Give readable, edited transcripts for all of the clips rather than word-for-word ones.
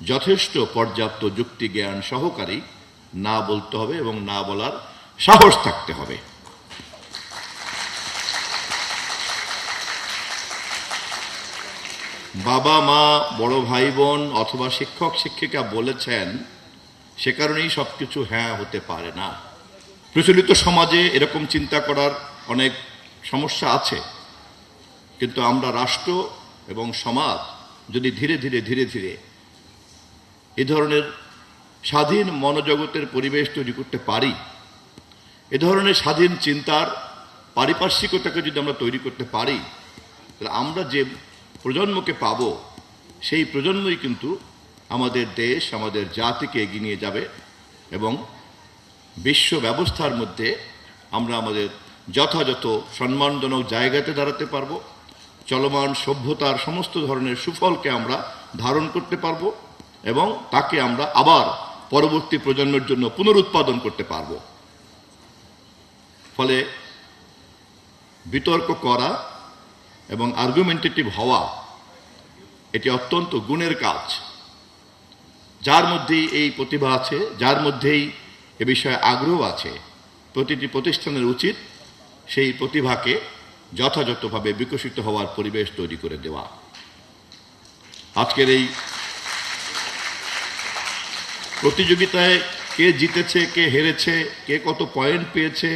যথেষ্ট পর্যাপ্ত যুক্তি জ্ঞান সহকারী না বলতে হবে এবং না বলার সাহস থাকতে হবে। বাবা মা বড় ভাই বোন অথবা শিক্ষক শিক্ষিকা বলেছেন সে কারণেই সবকিছু হ্যাঁ হতে পারে না। প্রচলিত সমাজে এরকম চিন্তা করার অনেক সমস্যা আছে, কিন্তু আমরা রাষ্ট্র এবং সমাজ যদি ধীরে ধীরে এ ধরনের স্বাধীন মনোজগতের পরিবেশ তৈরি করতে পারি, এ ধরনের স্বাধীন চিন্তার পারিপার্শ্বিকতাকে যদি আমরা তৈরি করতে পারি, তাহলে আমরা যে প্রজন্মকে পাব সেই প্রজন্মই কিন্তু আমাদের দেশ আমাদের জাতিকে এগিয়ে নিয়ে যাবে এবং বিশ্ব ব্যবস্থার মধ্যে আমরা আমাদের যথাযথ সম্মানজনক জায়গাতে দাঁড়াতে পারব, চলমান সভ্যতার সমস্ত ধরনের সুফলকে আমরা ধারণ করতে পারব এবং তাকে আমরা আবার পরবর্তী প্রজন্মের জন্য পুনরুৎপাদন করতে পারব। ফলে বিতর্ক করা এবং আর্গুমেন্টেটিভ হওয়া এটি অত্যন্ত গুণের কাজ। যার মধ্যেই এই প্রতিভা আছে, যার মধ্যেই এ বিষয়ে আগ্রহ আছে, প্রতিটি প্রতিষ্ঠানের উচিত সেই প্রতিভাকে যথাযথভাবে বিকশিত হওয়ার পরিবেশ তৈরি করে দেওয়া। আজকের এই প্রতিযোগিতায় কে জিতেছে, কে হেরেছে, কে কত পয়েন্ট পেয়েছে,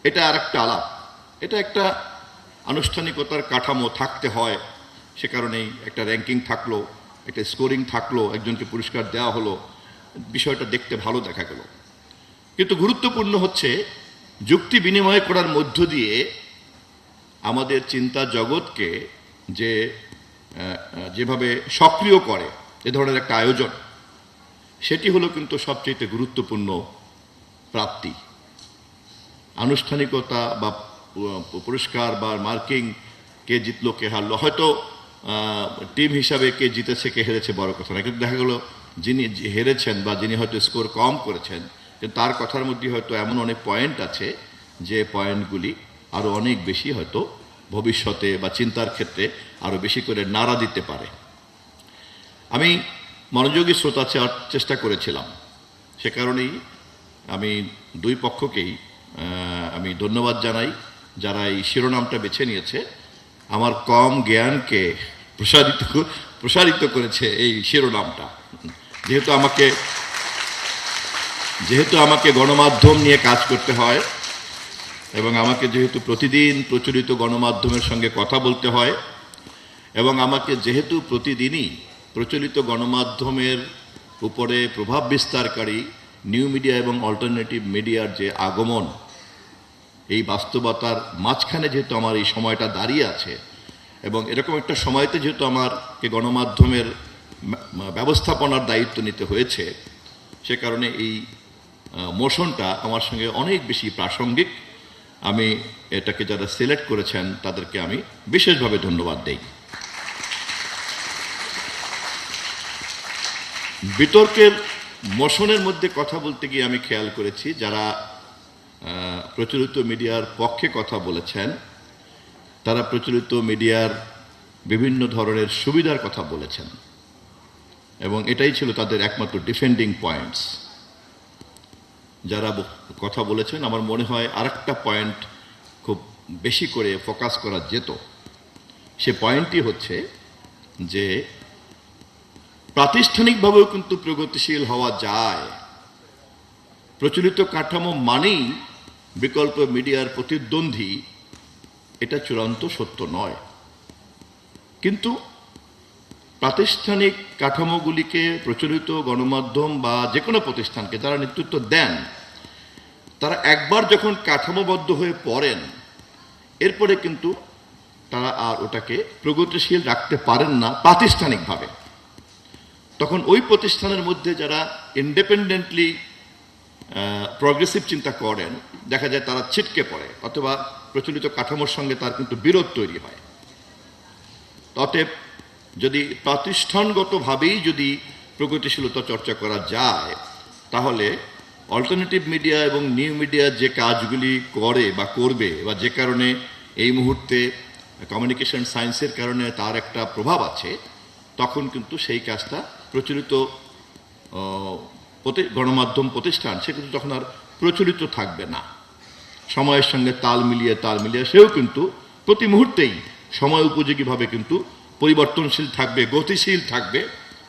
এটা আর একটা আলাপ। এটা একটা আনুষ্ঠানিকতার কাঠামো থাকতে হয়, সে কারণেই একটা র্যাঙ্কিং থাকলো, একটা স্কোরিং থাকলো, একজনকে পুরস্কার দেওয়া হলো, বিষয়টা দেখতে ভালো দেখা গেল। কিন্তু গুরুত্বপূর্ণ হচ্ছে যুক্তি বিনিময় করার মধ্য দিয়ে আমাদের চিন্তা জগৎকে যেভাবে সক্রিয় করে এ ধরনের একটা আয়োজন, সেটি হলো কিন্তু সবচেয়ে গুরুত্বপূর্ণ প্রাপ্তি। আনুষ্ঠানিকতা বা পুরস্কার বা মার্কিং, কে জিতলো কে হারলো, হয়তো টিম হিসাবে কে জিতেছে কে হেরেছে বড় কথা না, কিন্তু দেখা গেল যিনি হেরেছেন বা যিনি হয়তো স্কোর কম করেছেন, কিন্তু তার কথার মধ্যে হয়তো এমন অনেক পয়েন্ট আছে যে পয়েন্টগুলি আরও অনেক বেশি হয়তো ভবিষ্যতে বা চিন্তার ক্ষেত্রে আরও বেশি করে নাড়া দিতে পারে। আমি মনোযোগী শ্রোতা চেষ্টা করেছিলাম, সে কারণেই আমি দুই পক্ষকেই আমি ধন্যবাদ জানাই যারা এই শিরোনামটা বেছে নিয়েছে। আমার কম জ্ঞানকে প্রসারিত করেছে এই শিরোনামটা। যেহেতু আমাকে গণমাধ্যম নিয়ে কাজ করতে হয় এবং আমাকে যেহেতু প্রতিদিন প্রচলিত গণমাধ্যমের সঙ্গে কথা বলতে হয় এবং আমাকে যেহেতু প্রতিদিনই প্রচলিত গণমাধ্যমের উপরে প্রভাব বিস্তারকারী নিউ মিডিয়া এবং অল্টারনেটিভ মিডিয়ার যে আগমন, এই বাস্তবতার মাঝখানে যেহেতু আমার এই সময়টা দাঁড়িয়ে আছে এবং এরকম একটা সময়তে যেহেতু আমাকে গণমাধ্যমের ব্যবস্থাপনার দায়িত্ব নিতে হয়েছে, সে কারণে এই মোশনটা আমার সঙ্গে অনেক বেশি প্রাসঙ্গিক। আমি এটাকে যারা সিলেক্ট করেছেন তাদেরকে আমি বিশেষভাবে ধন্যবাদ দেই। বিতর্কের মোশনের মধ্যে কথা বলতে গিয়ে আমি খেয়াল করেছি যারা প্রচলিত মিডিয়ার পক্ষে কথা বলেছেন তারা প্রচলিত মিডিয়ার বিভিন্ন ধরনের সুবিধার কথা বলেছেন এবং এটাই ছিল তাদের একমাত্র ডিফেন্ডিং পয়েন্টস। যারা কথা বলেছেন আমার মনে হয় আরেকটা পয়েন্ট খুব বেশি করে ফোকাস করা যেত। সে পয়েন্টটি হচ্ছে যে প্রাতিষ্ঠানিকভাবেও কিন্তু প্রগতিশীল হওয়া যায়। প্রচলিত কাঠামো মানেই বিকল্প মিডিয়ার প্রতিদ্বন্দ্বী, এটা চূড়ান্ত সত্য নয়। কিন্তু প্রাতিষ্ঠানিক কাঠামোগুলিকে প্রচলিত গণমাধ্যম বা যে কোনো প্রতিষ্ঠানকে যারা নেতৃত্ব দেন, তারা একবার যখন কাঠামোবদ্ধ হয়ে পড়েন এরপরে কিন্তু তারা আর ওটাকে প্রগতিশীল রাখতে পারেন না প্রাতিষ্ঠানিকভাবে। তখন ওই প্রতিষ্ঠানের মধ্যে যারা ইন্ডিপেন্ডেন্টলি প্রগ্রেসিভ চিন্তা করেন দেখা যায় তারা ছিটকে পড়ে অথবা প্রচলিত কাঠামোর সঙ্গে তার কিন্তু বিরোধ তৈরি হয়। অতএব যদি প্রাতিষ্ঠানগতভাবেই যদি প্রগতিশীলতা চর্চা করা যায় তাহলে অল্টারনেটিভ মিডিয়া এবং নিউ মিডিয়া যে কাজগুলি করে বা করবে বা যে কারণে এই মুহূর্তে কমিউনিকেশন সায়েন্সের কারণে তার একটা প্রভাব আছে, তখন কিন্তু সেই কাজটা প্রচলিত গণমাধ্যম প্রতিষ্ঠান সে কিন্তু তখন আর প্রচলিত থাকবে না। সময়ের সঙ্গে তাল মিলিয়ে সেও কিন্তু প্রতি মুহূর্তেই সময় উপযোগীভাবে কিন্তু পরিবর্তনশীল থাকবে, গতিশীল থাকবে,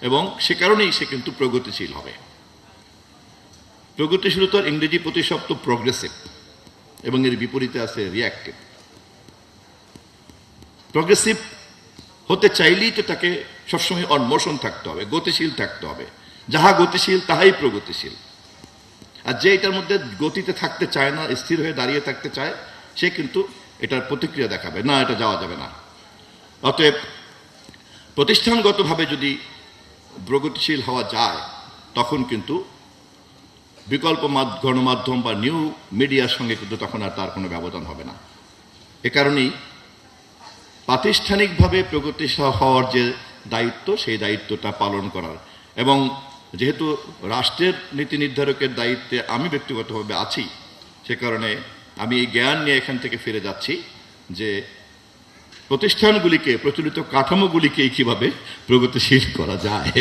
এবং সে কারণেই সে কিন্তু প্রগতিশীল হবে। প্রগতিশীলতার ইংরেজি প্রতিশব্দ প্রগ্রেসিভ, এবং এর বিপরীতে আছে রিঅ্যাক্টিভ। প্রগ্রেসিভ হতে চাইলেই তো তাকে সবসময় অন মোশন থাকতে হবে, গতিশীল থাকতে হবে। যাহা গতিশীল তাহাই প্রগতিশীল। আর যে এটার মধ্যে গতিতে থাকতে চায় না, স্থির হয়ে দাঁড়িয়ে থাকতে চায়, সে কিন্তু এটার প্রতিক্রিয়া দেখাবে, না এটা যাওয়া যাবে না। অতএব প্রতিষ্ঠানগতভাবে যদি প্রগতিশীল হওয়া যায়, তখন কিন্তু বিকল্প গণমাধ্যম বা নিউ মিডিয়ার সঙ্গে কিন্তু তখন আর তার কোনো ব্যবধান হবে না। এ কারণেই প্রাতিষ্ঠানিকভাবে প্রগতিশীল হওয়ার যে দায়িত্ব, সেই দায়িত্বটা পালন করার, এবং যেহেতু রাষ্ট্রের নীতি নির্ধারকের দায়িত্বে আমি ব্যক্তিগতভাবে আছি, সে কারণে আমি এই জ্ঞান নিয়ে এখান থেকে ফিরে যাচ্ছি যে প্রতিষ্ঠানগুলিকে, প্রচলিত কাঠামোগুলিকে কীভাবে প্রগতিশীল করা যায়।